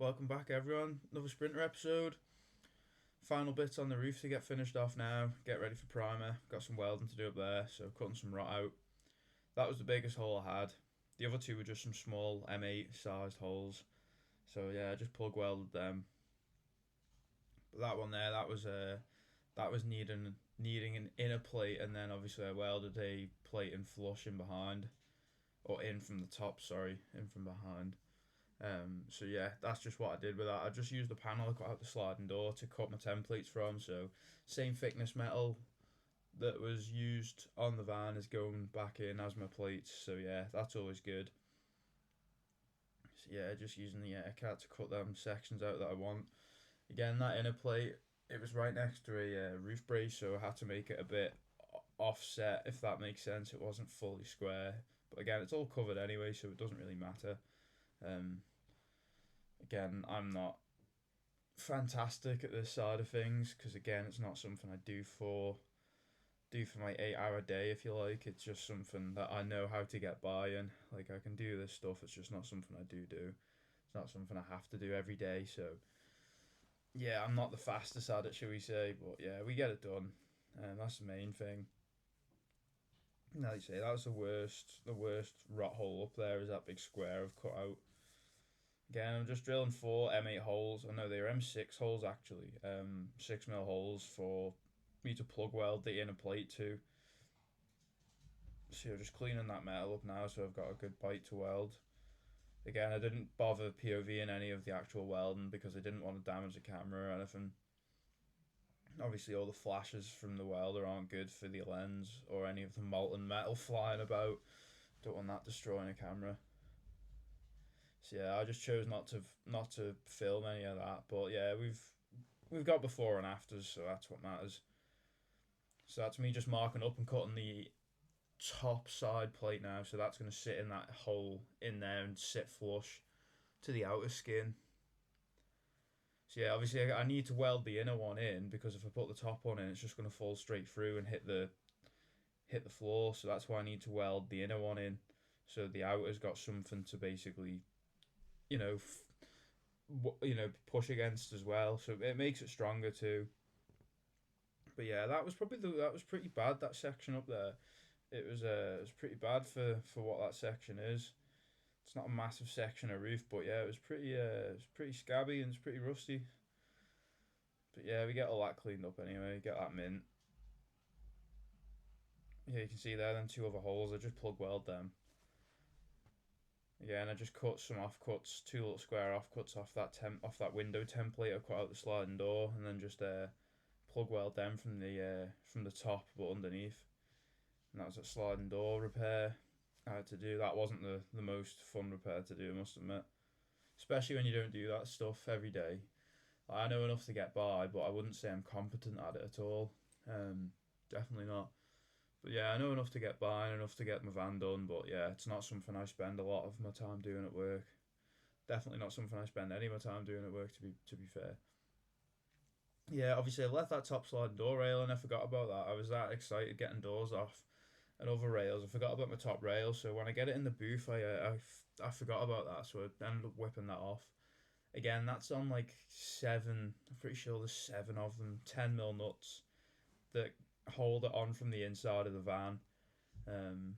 Welcome back, everyone. Another Sprinter episode. Final bits on the roof to get finished off now. Get ready for primer. Got some welding to do up there, so cutting some rot out. That was the biggest hole I had. The other two were just some small M8 sized holes. So yeah, I just plug welded them. But that one there, that was needing an inner plate, and then obviously I welded a plate in flush in behind, or in from the top. Sorry, in from behind. So yeah, that's just what I did with that. I just used the panel I cut out the sliding door to cut my templates from. So same thickness metal that was used on the van is going back in as my plates. So yeah, that's always good. So yeah, just using the cat to cut them sections out that I want. Again, that inner plate, it was right next to a roof brace, so I had to make it a bit offset, if that makes sense. It wasn't fully square, but again, it's all covered anyway, so it doesn't really matter. Um, Again, I'm not fantastic at this side of things because again, it's not something I do for my 8 hour day, if you like. It's just something that I know how to get by in. Like, I can do this stuff. It's just not something I do. It's not something I have to do every day. So yeah, I'm not the fastest at it, shall we say? But yeah, we get it done, and that's the main thing. Like you say, that was the worst rot hole up there. Is that big square I've cut out. Again, I'm just drilling four M8 holes. I know they're M6 holes actually. 6 mil holes for me to plug weld the inner plate to. So just cleaning that metal up now, so I've got a good bite to weld. Again, I didn't bother POV in any of the actual welding because I didn't want to damage the camera or anything. Obviously, all the flashes from the welder aren't good for the lens or any of the molten metal flying about. Don't want that destroying a camera. So yeah, I just chose not to film any of that. But yeah, we've got before and afters, so that's what matters. So that's me just marking up and cutting the top side plate now. So that's going to sit in that hole in there and sit flush to the outer skin. So yeah, obviously I need to weld the inner one in because if I put the top one in, it's just going to fall straight through and hit the floor. So that's why I need to weld the inner one in. So the outer's got something to basically, you know, push against as well. So it makes it stronger too. But yeah, that was pretty bad, that section up there. It was pretty bad for what that section is. It's not a massive section of roof, but yeah, it was pretty scabby and it's pretty rusty. But yeah, we get all that cleaned up anyway. Get that mint. Yeah, you can see there them two other holes. I just plug weld them. Yeah, and I just cut some offcuts, two little square offcuts off that window template I cut out the sliding door, and then just plug weld them from the top but underneath. And that was a sliding door repair I had to do. That wasn't the most fun repair to do, I must admit. Especially when you don't do that stuff every day. I know enough to get by, but I wouldn't say I'm competent at it at all. Definitely not. But yeah, I know enough to get by and enough to get my van done. But yeah, it's not something I spend a lot of my time doing at work. Definitely not something I spend any of my time doing at work. To be fair. Yeah, obviously I left that top sliding door rail and I forgot about that. I was that excited getting doors off and other rails. I forgot about my top rail, so when I get it in the booth, I forgot about that, so I ended up whipping that off. Again, that's on like seven. I'm pretty sure there's seven of them, 10 mil nuts that hold it on from the inside of the van. Um,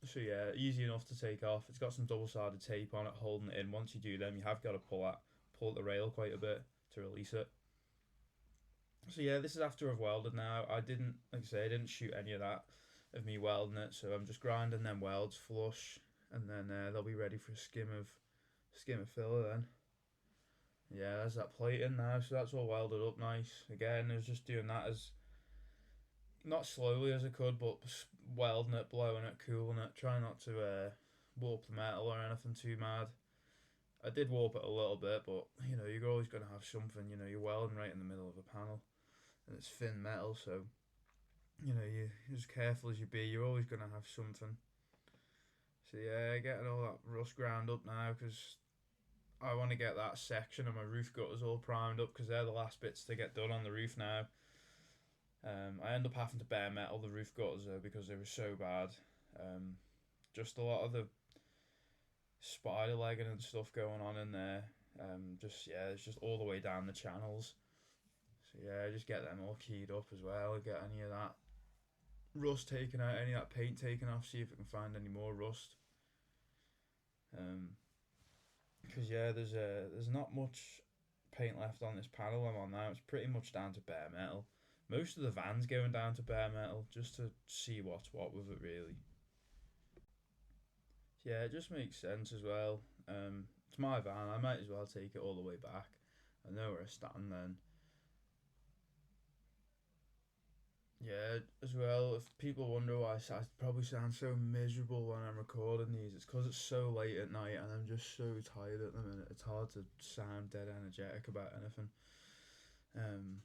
so yeah, easy enough to take off. It's got some double sided tape on it holding it in. Once you do them, you have got to pull at the rail quite a bit to release it. So yeah, this is after I've welded now. I didn't, like I say, I didn't shoot any of that of me welding it, so I'm just grinding them welds flush, and then they'll be ready for a skim of filler then. Yeah, there's that plate in now, so that's all welded up nice. Again, I was just doing that as not slowly as I could, but welding it, blowing it, cooling it, trying not to warp the metal or anything too mad. I did warp it a little bit, but you're always gonna have something. You're welding right in the middle of a panel, and it's thin metal, so you're as careful as you be, you're always gonna have something. So yeah, getting all that rust ground up now because I want to get that section of my roof gutters all primed up because they're the last bits to get done on the roof now. I end up having to bare metal the roof gutters though because they were so bad. Just a lot of the spider legging and stuff going on in there. Just yeah, it's just all the way down the channels. So yeah, just get them all keyed up as well. Get any of that rust taken out, any of that paint taken off. See if we can find any more rust. Because yeah, there's not much paint left on this panel I'm on now. It's pretty much down to bare metal. Most of the van's going down to bare metal just to see what's what with it really. Yeah, it just makes sense as well. It's my van. I might as well take it all the way back. I know where I stand then. Yeah, as well, if people wonder why I probably sound so miserable when I'm recording these, it's because it's so late at night and I'm just so tired at the minute. It's hard to sound dead energetic about anything. Um,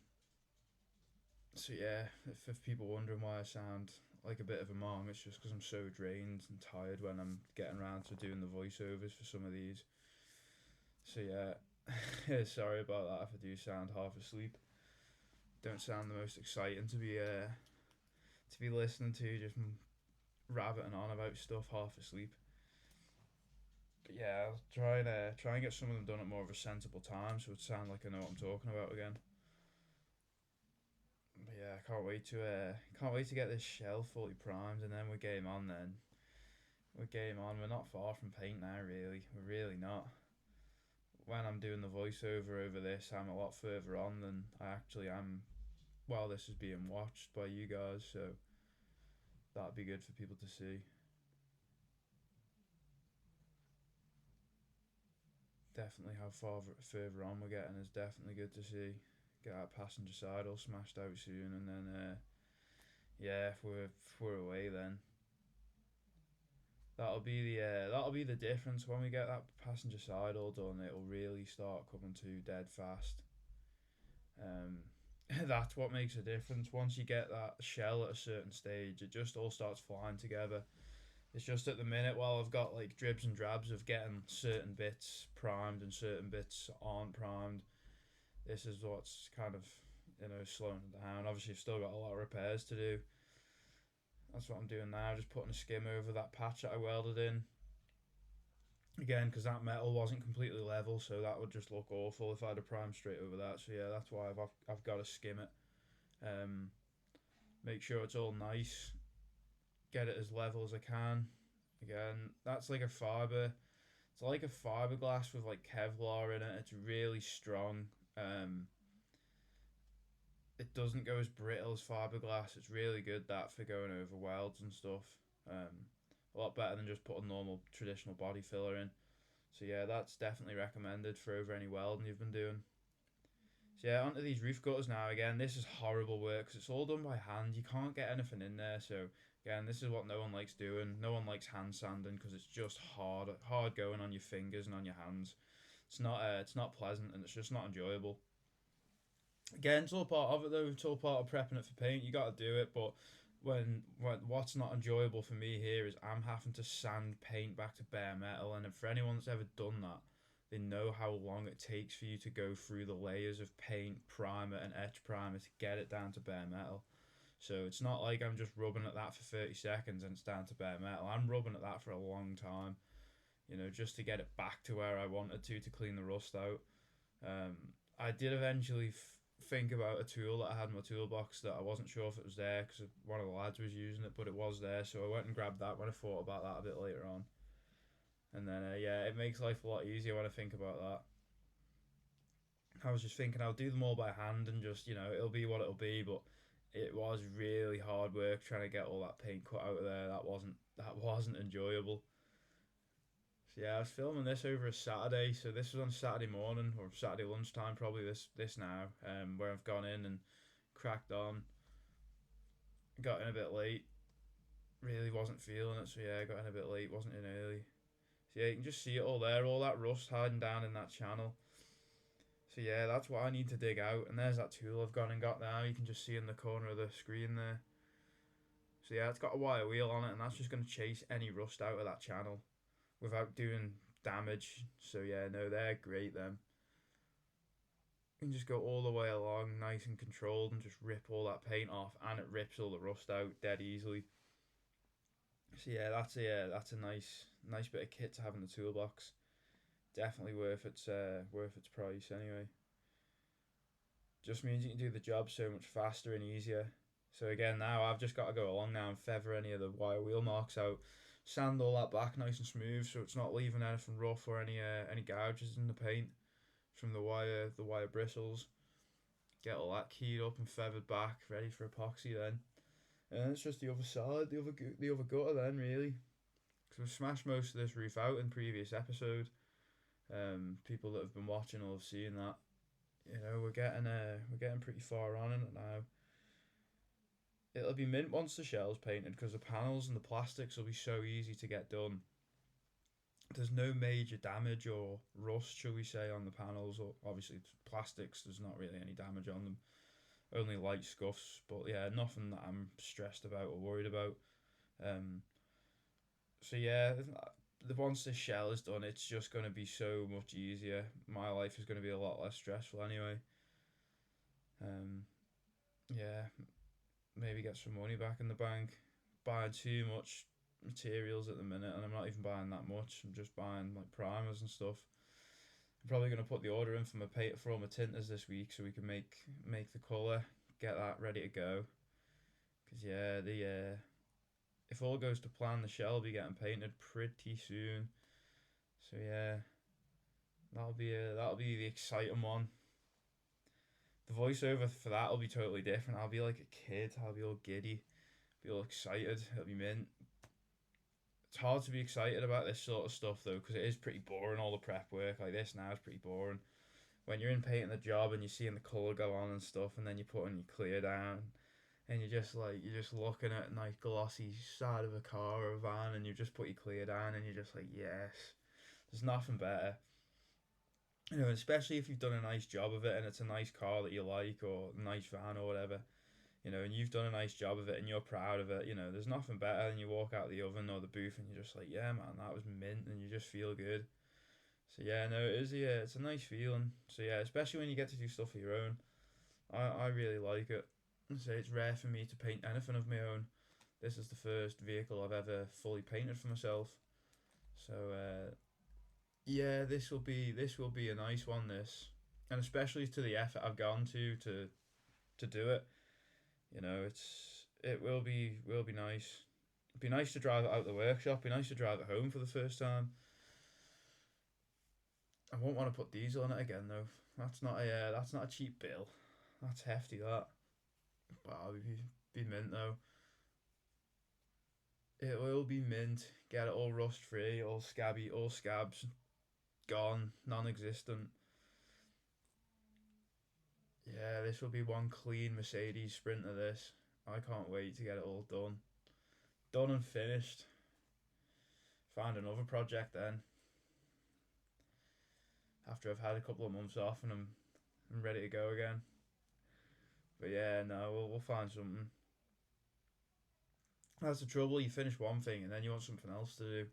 so yeah, if people wondering why I sound like a bit of a mong, it's just because I'm so drained and tired when I'm getting around to doing the voiceovers for some of these. So yeah, sorry about that if I do sound half asleep. Don't sound the most exciting to be listening to, just rabbiting on about stuff half asleep. But yeah, I'll try and get some of them done at more of a sensible time, so it sound like I know what I'm talking about again. But yeah, I can't wait to get this shell fully primed, and then we're game on. Then we're game on. We're not far from paint now, really. We're really not. When I'm doing the voiceover over this, I'm a lot further on than I actually am while this is being watched by you guys. So that'd be good for people to see. Definitely how far further on we're getting is definitely good to see. Get our passenger side all smashed out soon, and then yeah, if we're away, then that'll be the difference when we get that passenger side all done. It'll really start coming to dead fast. Um, that's what makes a difference. Once you get that shell at a certain stage, it just all starts flying together. It's just at the minute, while I've got like dribs and drabs of getting certain bits primed and certain bits aren't primed, this is what's kind of slowing it down. Obviously, I've still got a lot of repairs to do. That's what I'm doing now, just putting a skim over that patch that I welded in. Again, because that metal wasn't completely level, so that would just look awful if I had a prime straight over that. So yeah, that's why I've got to skim it. Um, Make sure it's all nice. Get it as level as I can. Again, that's like a fiber. It's like a fiberglass with like Kevlar in it. It's really strong. It doesn't go as brittle as fiberglass. It's really good that for going over welds and stuff. A lot better than just putting normal traditional body filler in. So yeah, that's definitely recommended for over any welding you've been doing. So yeah, onto these roof gutters now. Again, this is horrible work because it's all done by hand. You can't get anything in there. So again, this is what no one likes doing. No one likes hand sanding because it's just hard going on your fingers and on your hands. It's not pleasant and it's just not enjoyable. Again, it's all part of it though. It's all part of prepping it for paint. You got to do it, but when what's not enjoyable for me here is I'm having to sand paint back to bare metal, and for anyone that's ever done that, they know how long it takes for you to go through the layers of paint, primer, and etch primer to get it down to bare metal. So it's not like I'm just rubbing at that for 30 seconds and it's down to bare metal. I'm rubbing at that for a long time, just to get it back to where I wanted to clean the rust out. I did eventually think about a tool that I had in my toolbox that I wasn't sure if it was there because one of the lads was using it, but it was there, so I went and grabbed that when I thought about that a bit later on. And then yeah, it makes life a lot easier when I think about that. I was just thinking I'll do them all by hand and just it'll be what it'll be, but it was really hard work trying to get all that paint cut out of there. That wasn't enjoyable. So yeah, I was filming this over a Saturday, so this was on Saturday morning or Saturday lunchtime, probably this now, where I've gone in and cracked on. Got in a bit late, really wasn't feeling it, so yeah, I got in a bit late, wasn't in early. So yeah, you can just see it all there, all that rust hiding down in that channel. So yeah, that's what I need to dig out, and there's that tool I've gone and got now. You can just see in the corner of the screen there. So yeah, it's got a wire wheel on it, and that's just going to chase any rust out of that channel without doing damage. So yeah, no, they're great then. You can just go all the way along nice and controlled and just rip all that paint off, and it rips all the rust out dead easily. So yeah, that's a nice bit of kit to have in the toolbox. Definitely worth its price anyway. Just means you can do the job so much faster and easier. So again, now I've just got to go along now and feather any of the wire wheel marks out, sand all that back nice and smooth, so it's not leaving anything rough or any gouges in the paint from the wire bristles. Get all that keyed up and feathered back, ready for epoxy then. And it's just the other side, the other gutter then really. Because we've smashed most of this roof out in previous episode. People that have been watching will have seen that. You know, we're getting pretty far on in it now. It'll be mint once the shell's painted because the panels and the plastics will be so easy to get done. There's no major damage or rust, shall we say, on the panels. Or obviously plastics, there's not really any damage on them. Only light scuffs, but yeah, nothing that I'm stressed about or worried about. Um, so yeah, the once this shell is done, it's just going to be so much easier. My life is going to be a lot less stressful anyway. Um, yeah, maybe get some money back in the bank. Buying too much materials at the minute, and I'm not even buying that much. I'm just buying like primers and stuff. I'm probably gonna put the order in for my paint for all my tinters this week, so we can make the colour, get that ready to go. Cause yeah, the if all goes to plan, the shell will be getting painted pretty soon. So yeah, that'll be the exciting one. The voiceover for that will be totally different. I'll be like a kid. I'll be all giddy, be all excited. It'll be mint. It's hard to be excited about this sort of stuff though, because it is pretty boring. All the prep work like this now is pretty boring. When you're in painting the job and you're seeing the colour go on and stuff, and then you put on your clear down, and you're just looking at a nice glossy side of a car or a van, and you just put your clear down, and you're just like, yes, there's nothing better. You know, especially if you've done a nice job of it and it's a nice car that you like or a nice van or whatever, you know, and you've done a nice job of it and you're proud of it, you know, there's nothing better than you walk out the oven or the booth and you're just like, yeah, man, that was mint, and you just feel good. So yeah, no, it is, yeah, it's a nice feeling. So yeah, especially when you get to do stuff of your own, I really like it. I say it's rare for me to paint anything of my own. This is the first vehicle I've ever fully painted for myself. So yeah, this will be a nice one. This, and especially to the effort I've gone to do it. You know, it will be nice. It'd be nice to drive it out the workshop. Be nice to drive it home for the first time. I won't want to put diesel on it again though. That's not a cheap bill. That's hefty that. But I'll be mint though. It will be mint. Get it all rust free, all scabby, all scabs gone, non-existent. Yeah, this will be one clean Mercedes Sprinter. This. I can't wait to get it all done. Done and finished. Find another project then. After I've had a couple of months off and I'm ready to go again. But yeah, no, we'll find something. That's the trouble. You finish one thing and then you want something else to do.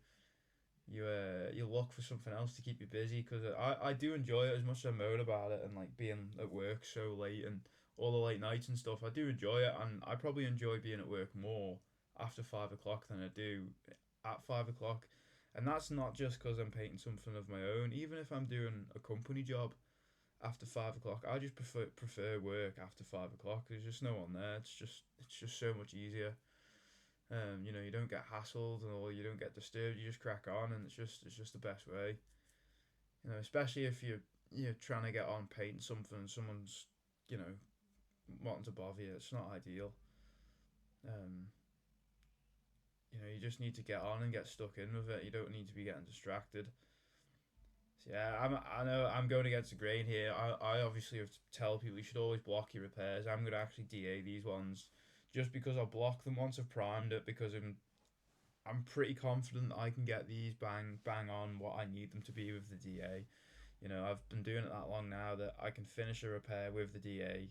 You look for something else to keep you busy because I do enjoy it as much as I moan about it and like being at work so late and all the late nights and stuff. I do enjoy it, and I probably enjoy being at work more after 5 o'clock than I do at 5 o'clock. And that's not just because I'm painting something of my own. Even if I'm doing a company job after 5 o'clock, I just prefer work after 5 o'clock. There's just no one there. It's just so much easier. You know, you don't get hassled or you don't get disturbed. You just crack on, and it's just the best way. You know, especially if you're trying to get on painting something and someone's you know wanting to bother you. It's not ideal. Um, you know, you just need to get on and get stuck in with it. You don't need to be getting distracted. So yeah, I know I'm going against the grain here. I obviously have to tell people you should always block your repairs. I'm going to actually DA these ones just because I'll block them once I've primed it because I'm pretty confident that I can get these bang on what I need them to be with the DA. You know, I've been doing it that long now that I can finish a repair with the DA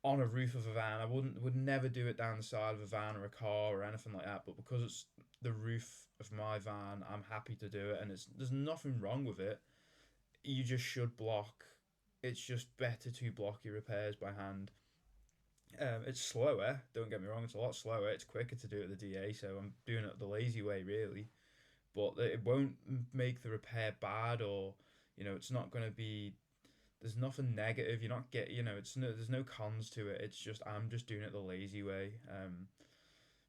on a roof of a van. I would never do it down the side of a van or a car or anything like that. But because it's the roof of my van, I'm happy to do it, and there's nothing wrong with it. You just should block. It's just better to block your repairs by hand. It's slower. Don't get me wrong. It's a lot slower. It's quicker to do it the DA. So I'm doing it the lazy way, really. but it won't make the repair bad, or it's not going to be. There's nothing negative. You're not get it's no there's no cons to it. It's just I'm just doing it the lazy way.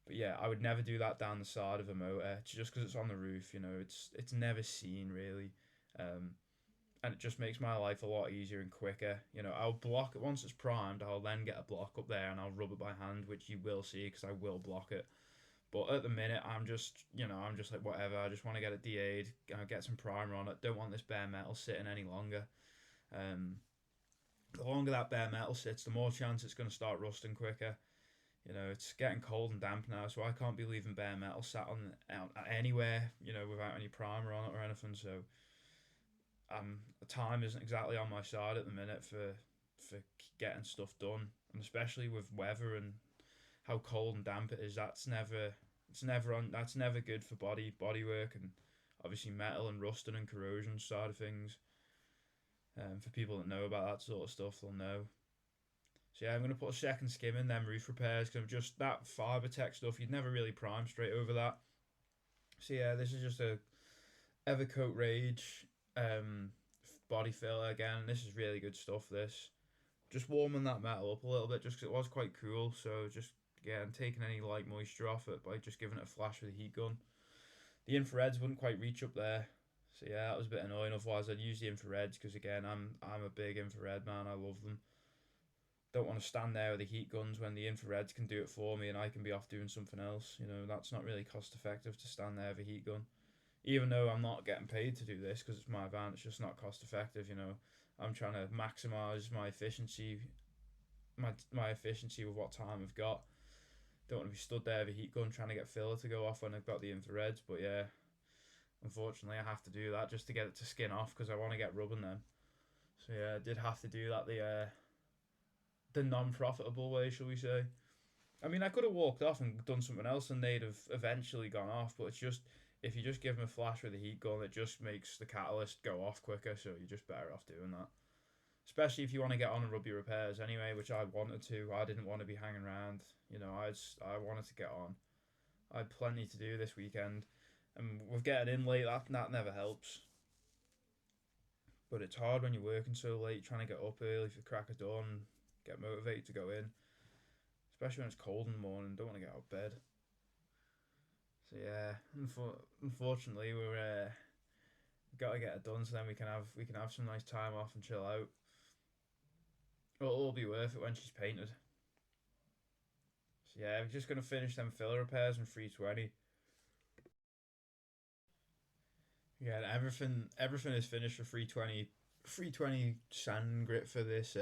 But yeah, I would never do that down the side of a motor just because it's on the roof. It's never seen really. Um, and it just makes my life a lot easier and quicker. I'll block it once it's primed. I'll then get a block up there and I'll rub it by hand, which you will see because I will block it. But at the minute, I'm just like whatever. I just want to get it DA'd, get some primer on it. Don't want this bare metal sitting any longer. Um, the longer that bare metal sits, the more chance it's going to start rusting quicker. It's getting cold and damp now, so I can't be leaving bare metal sat on out anywhere, without any primer on it or anything. So the time isn't exactly on my side at the minute for getting stuff done, and especially with weather and how cold and damp it is. That's never good for body work, and obviously metal and rusting and corrosion side of things. For people that know about that sort of stuff, they'll know. So yeah, I'm gonna put a second skim in them roof repairs because just that fiber tech stuff. You'd never really prime straight over that. So yeah, this is just a Evercoat Rage body filler again. This is really good stuff. This just warming that metal up a little bit just because it was quite cool. So just again taking any light moisture off it by just giving it a flash with a heat gun. The infrareds wouldn't quite reach up there. So yeah, that was a bit annoying. Otherwise, I'd use the infrareds because again, I'm a big infrared man. I love them. Don't want to stand there with the heat guns when the infrareds can do it for me and I can be off doing something else. That's not really cost effective to stand there with a heat gun. Even though I'm not getting paid to do this because it's my van, it's just not cost effective. I'm trying to maximize my efficiency, my efficiency with what time I've got. Don't want to be stood there with a heat gun trying to get filler to go off when I've got the infrareds. But yeah, unfortunately, I have to do that just to get it to skin off because I want to get rubbing then. So yeah, I did have to do that the non-profitable way, shall we say. I mean, I could have walked off and done something else and they'd have eventually gone off, but it's just, if you just give them a flash with a heat gun, it just makes the catalyst go off quicker, so you're just better off doing that. Especially if you want to get on and rub your repairs anyway, which I wanted to. I didn't want to be hanging around. I wanted to get on. I had plenty to do this weekend, and with getting in late, that never helps. But it's hard when you're working so late, trying to get up early for crack of dawn, get motivated to go in. Especially when it's cold in the morning, don't want to get out of bed. So yeah, unfortunately we're got to get it done so then we can have some nice time off and chill out. It'll all be worth it when she's painted. So yeah, we're just gonna finish them filler repairs in 320. Yeah, everything is finished for 320. 320 sand grit for this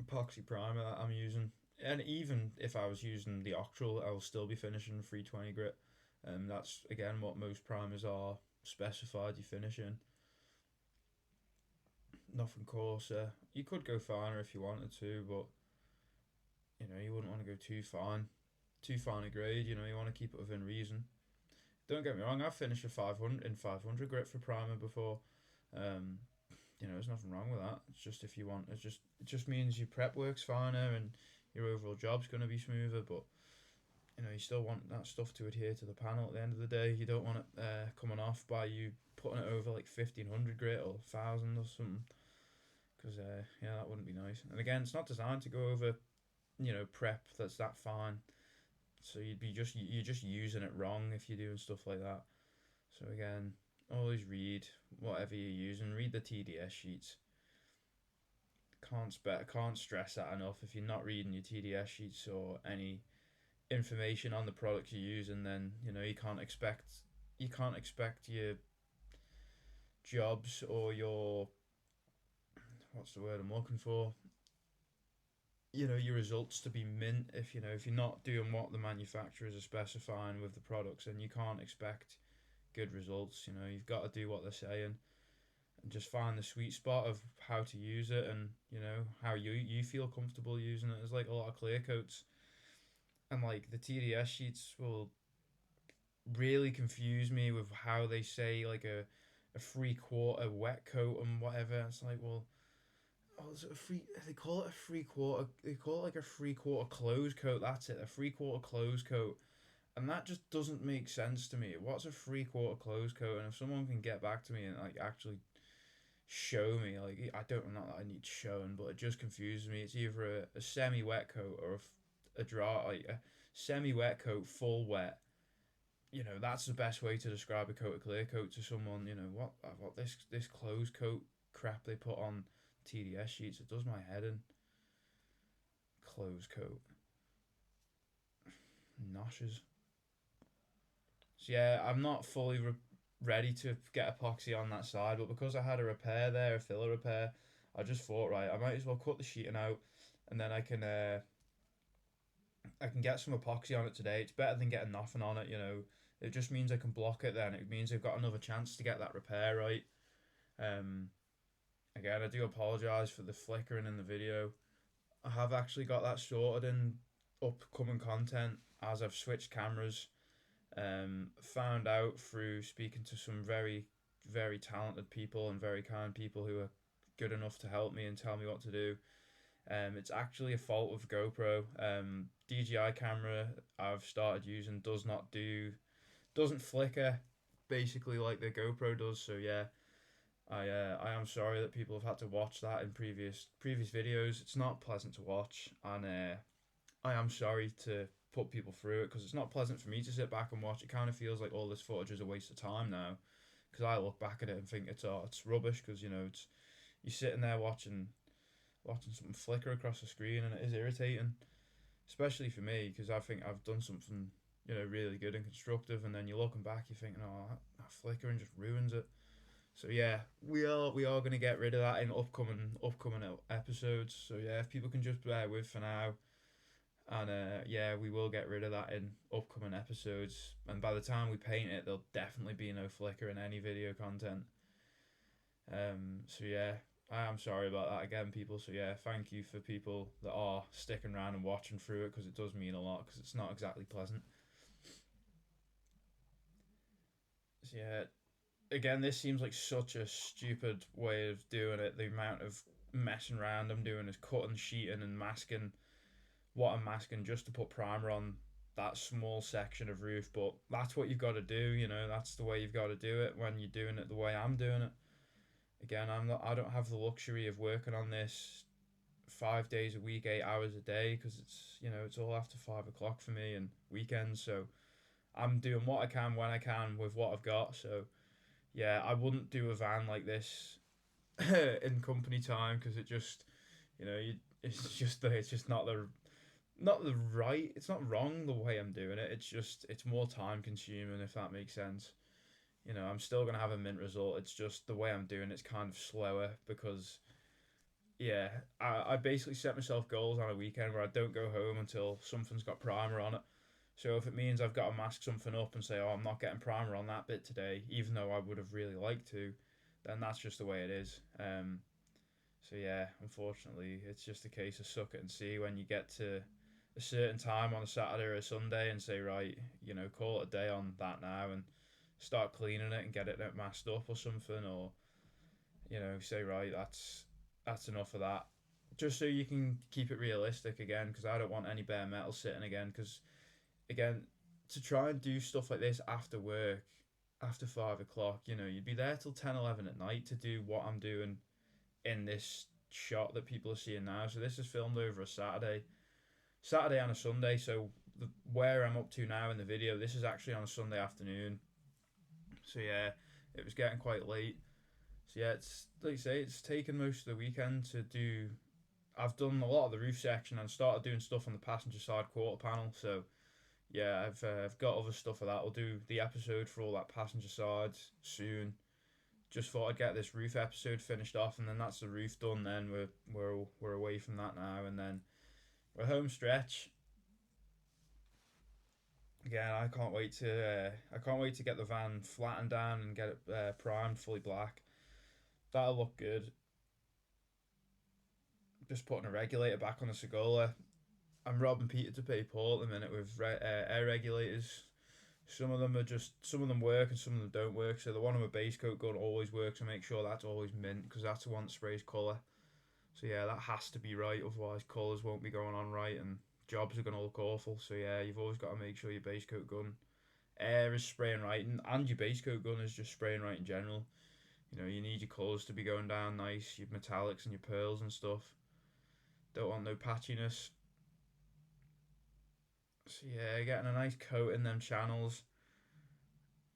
epoxy primer that I'm using. And even if I was using the Octral, I will still be finishing 320 grit. That's again what most primers are specified you finish in. Nothing coarser. You could go finer if you wanted to, but you wouldn't want to go too fine a grade. You want to keep it within reason. Don't get me wrong, I've finished a 500 in 500 grit for primer before. Um, there's nothing wrong with that. It's just if you want, it just means your prep works finer and your overall job's going to be smoother. But you still want that stuff to adhere to the panel at the end of the day. You don't want it coming off by you putting it over like 1500 grit or 1000 or something, because yeah, that wouldn't be nice. And again, it's not designed to go over prep that's that fine. So you're just using it wrong if you're doing stuff like that. So again, always read whatever you're using. Read the TDS sheets. Can't stress that enough. If you're not reading your TDS sheets or any information on the products you're using, then you can't expect your jobs or your, what's the word I'm looking for, your results to be mint. If you're not doing what the manufacturers are specifying with the products, then you can't expect good results. You've got to do what they're saying and just find the sweet spot of how to use it, and how you feel comfortable using it. There's like a lot of clear coats, and like the TDS sheets will really confuse me with how they say like a 3/4 wet coat and whatever. It's like, well, oh, is it a free? They call it a 3/4. They call it like a 3/4 close coat. That's it, a 3/4 close coat. and that just doesn't make sense to me. What's a 3/4 close coat? And if someone can get back to me and like actually show me, like I don't, not that I need showing, but it just confuses me. It's either a semi wet coat or a dry, like a semi wet coat, full wet. You know, that's the best way to describe a coat of clear coat to someone. You know what this close coat crap they put on TDS sheets. It does my head in. Close coat, noshes. So yeah, I'm not fully ready to get epoxy on that side, but because I had a repair there, a filler repair, I just thought, right, I might as well cut the sheeting out, and then I can get some epoxy on it today. It's better than getting nothing on it, you know. It just means I can block it. Then it means I've got another chance to get that repair right. Um, Again, I do apologise for the flickering in the video. I have actually got that sorted in upcoming content as I've switched cameras. Found out through speaking to some very, very talented people and very kind people who are good enough to help me and tell me what to do. It's actually a fault of GoPro. DJI camera I've started using doesn't flicker basically like the GoPro does. So yeah, I am sorry that people have had to watch that in previous videos. It's not pleasant to watch, and I am sorry to put people through it because it's not pleasant for me to sit back and watch. It kind of feels like all this footage is a waste of time now because I look back at it and think it's rubbish because you know it's you're sitting there watching something flicker across the screen and it is irritating, especially for me because I think I've done something you know really good and constructive, and then you're looking back, you're thinking, oh, that flickering just ruins it. So yeah, we are gonna get rid of that in upcoming episodes. So yeah, if people can just bear with for now, and yeah, we will get rid of that in upcoming episodes. And by the time we paint it, there'll definitely be no flicker in any video content. So yeah, I am sorry about that again, people. So yeah, thank you for people that are sticking around and watching through it because it does mean a lot because it's not exactly pleasant. So yeah, again, this seems like such a stupid way of doing it. The amount of messing around I'm doing is cutting, sheeting, and masking what I'm masking just to put primer on that small section of roof. But that's what you've got to do, you know. That's the way you've got to do it when you're doing it the way I'm doing it. Again, I don't have the luxury of working on this 5 days a week, 8 hours a day, because it's you know it's all after 5 o'clock for me and weekends. So I'm doing what I can when I can with what I've got. So yeah, I wouldn't do a van like this in company time because it just you know it's just not the right, it's not wrong the way I'm doing it. It's more time consuming, if that makes sense. You know, I'm still gonna have a mint result. It's just the way I'm doing it's kind of slower because yeah, I basically set myself goals on a weekend where I don't go home until something's got primer on it. So if it means I've got to mask something up and say, oh, I'm not getting primer on that bit today, even though I would have really liked to, then that's just the way it is. So yeah, unfortunately, it's just a case of suck it and see when you get to a certain time on a Saturday or a Sunday and say, right, you know, call it a day on that now and start cleaning it and get it masked up or something, or you know, say, right, that's enough of that. Just so you can keep it realistic again, because I don't want any bare metal sitting again. Because again, to try and do stuff like this after work, after 5 o'clock, you know, you'd be there till 10, 11 at night to do what I'm doing in this shot that people are seeing now. So this is filmed over a Saturday and a Sunday. So where I'm up to now in the video, this is actually on a Sunday afternoon. So yeah, it was getting quite late. So yeah, it's like you say, it's taken most of the weekend to do. I've done a lot of the roof section and started doing stuff on the passenger side quarter panel. So yeah, I've got other stuff for that. I'll do the episode for all that passenger side soon. Just thought I'd get this roof episode finished off, and then that's the roof done. Then we're away from that now, and then we're home stretch. Again, I can't wait to get the van flattened down and get it primed fully black. That'll look good. Just putting a regulator back on the Segola. I'm robbing Peter to pay Paul at the minute with air regulators. Some of them work and some of them don't work. So the one on my base coat gun always works. I make sure that's always mint because that's the one that sprays colour. So yeah, that has to be right. Otherwise, colours won't be going on right, and jobs are going to look awful. So yeah, you've always got to make sure your base coat gun air is spraying right, and your base coat gun is just spraying right in general. You know, you need your colours to be going down nice, your metallics and your pearls and stuff. Don't want no patchiness. So yeah, getting a nice coat in them channels,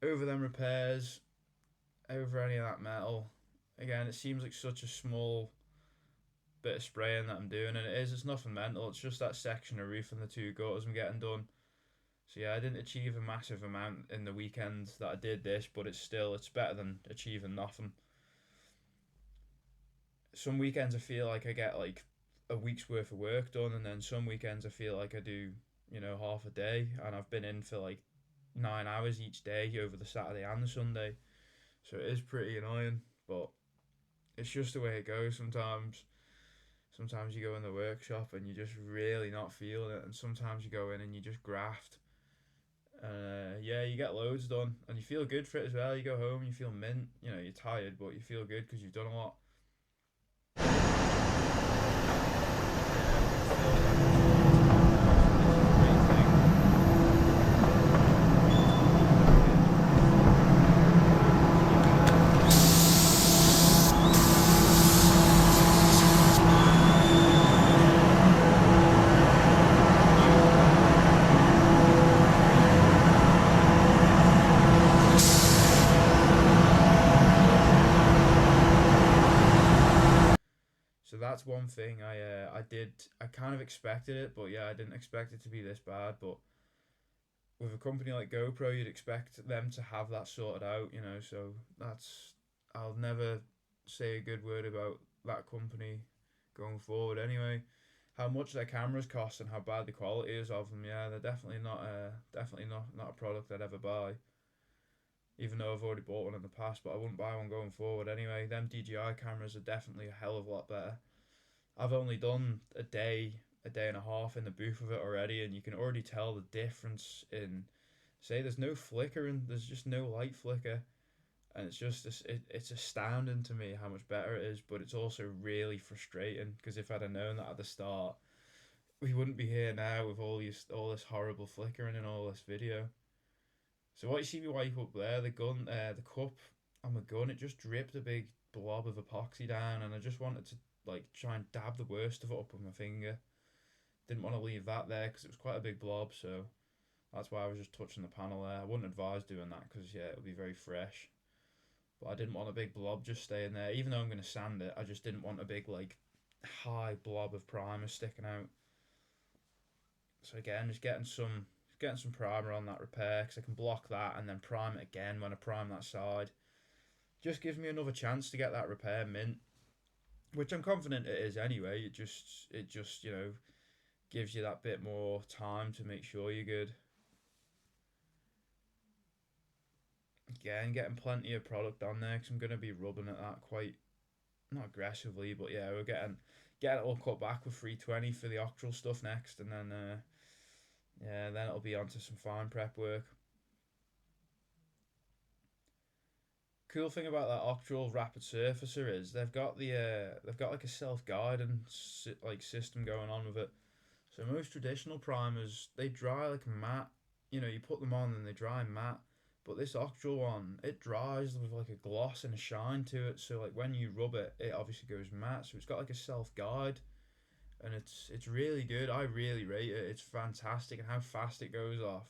over them repairs, over any of that metal. Again, it seems like such a small bit of spraying that I'm doing, and it is. It's nothing mental. It's just that section of roof and the two gutters I'm getting done. So yeah, I didn't achieve a massive amount in the weekend that I did this, but it's better than achieving nothing. Some weekends I feel like I get like a week's worth of work done, and then some weekends I feel like I do, half a day, and I've been in for like 9 hours each day over the Saturday and the Sunday. So it is pretty annoying, but it's just the way it goes sometimes. Sometimes you go in the workshop and you're just really not feeling it, and sometimes you go in and you just graft. Yeah, you get loads done, and you feel good for it as well. You go home, you feel mint. You're tired, but you feel good because you've done a lot. So that's one thing I did. I kind of expected it, but yeah, I didn't expect it to be this bad. But with a company like GoPro, you'd expect them to have that sorted out. So that's I'll never say a good word about that company going forward. Anyway, how much their cameras cost and how bad the quality is of them, yeah, they're definitely not a product I'd ever buy. Even though I've already bought one in the past, but I wouldn't buy one going forward anyway. Them DJI cameras are definitely a hell of a lot better. I've only done a day and a half in the booth with it already, and you can already tell the difference in. Say, there's no flicker and there's just no light flicker, and it's astounding to me how much better it is. But it's also really frustrating because if I'd have known that at the start, we wouldn't be here now with all this horrible flickering and all this video. So what you see me wipe up there, the cup on the gun, it just dripped a big blob of epoxy down, and I just wanted to like try and dab the worst of it up with my finger. Didn't want to leave that there because it was quite a big blob, so that's why I was just touching the panel there. I wouldn't advise doing that because yeah, it'll be very fresh. But I didn't want a big blob just staying there. Even though I'm going to sand it, I just didn't want a big like high blob of primer sticking out. So again, just getting some primer on that repair because I can block that and then prime it again when I prime that side. Just gives me another chance to get that repair mint, which I'm confident it is anyway. It just gives you that bit more time to make sure you're good. Again, getting plenty of product on there because I'm going to be rubbing at that quite not aggressively, but yeah, we're getting it all cut back with 320 for the octral stuff next, and then yeah, then it'll be onto some fine prep work. Cool thing about that octral rapid surfacer is they've got like a self guiding like system going on with it. So most traditional primers they dry like matte. You put them on and they dry matte. But this octral one, it dries with like a gloss and a shine to it. So like when you rub it, it obviously goes matte. So it's got like a self guide, and it's really good. I really rate it. It's fantastic, and how fast it goes off.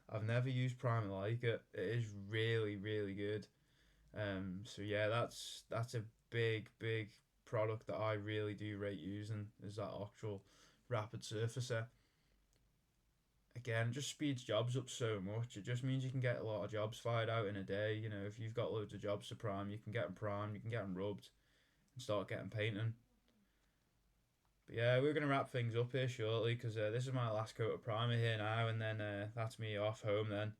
I've never used primer like it. It is really really good. So yeah, that's a big product that I really do rate using is that octral rapid surfacer. Again, it just speeds jobs up so much. It just means you can get a lot of jobs fired out in a day. If you've got loads of jobs to prime, you can get them primed, you can get them rubbed, and start getting painting. But yeah, we're gonna wrap things up here shortly because this is my last coat of primer here now, and then that's me off home then.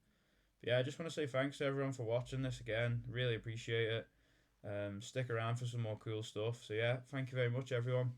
But yeah, I just want to say thanks to everyone for watching this again. Really appreciate it. Stick around for some more cool stuff. So yeah, thank you very much, everyone.